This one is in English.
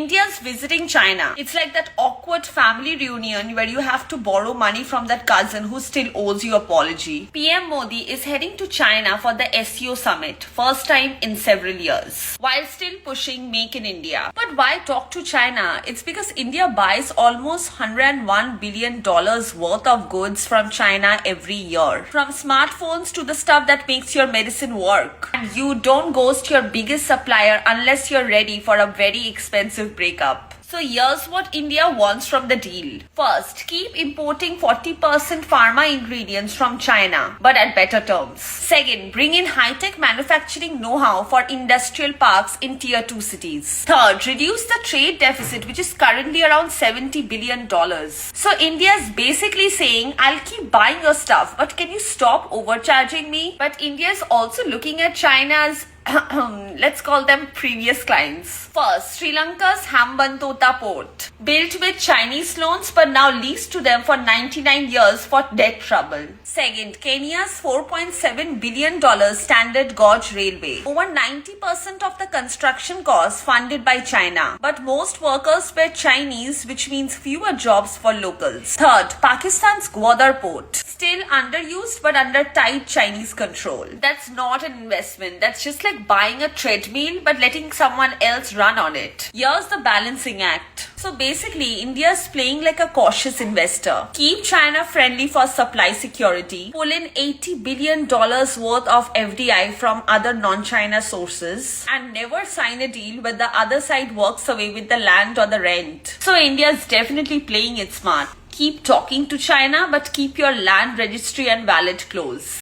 India's visiting China. It's like that awkward family reunion where you have to borrow money from that cousin who still owes you apology. PM Modi is heading to China for the SEO summit, first time in several years, while still pushing Make in India. But why talk to China? It's because India buys almost $101 billion worth of goods from China every year. From smartphones to the stuff that makes your medicine work. And you don't ghost your biggest supplier unless you're ready for a very expensive breakup. So here's what India wants from the deal. First, keep importing 40% pharma ingredients from China, but at better terms. Second, bring in high-tech manufacturing know-how for industrial parks in tier 2 cities. Third, reduce the trade deficit, which is currently around $70 billion. So India is basically saying, I'll keep buying your stuff, but can you stop overcharging me? But India is also looking at China's let's call them previous clients. First, Sri Lanka's Hambantota port. Built with Chinese loans but now leased to them for 99 years for debt trouble. Second, Kenya's $4.7 billion Standard Gauge Railway. Over 90% of the construction costs funded by China. But most workers were Chinese, which means fewer jobs for locals. Third, Pakistan's Gwadar port. Still underused but under tight Chinese control. That's not an investment. That's just like buying a treadmill but letting someone else run on it. Here's the balancing act. So basically, India's playing like a cautious investor. Keep China friendly for supply security. Pull in $80 billion worth of FDI from other non-China sources. And never sign a deal where the other side walks away with the land or the rent. So India's definitely playing it smart. Keep talking to China but keep your land registry and wallet closed.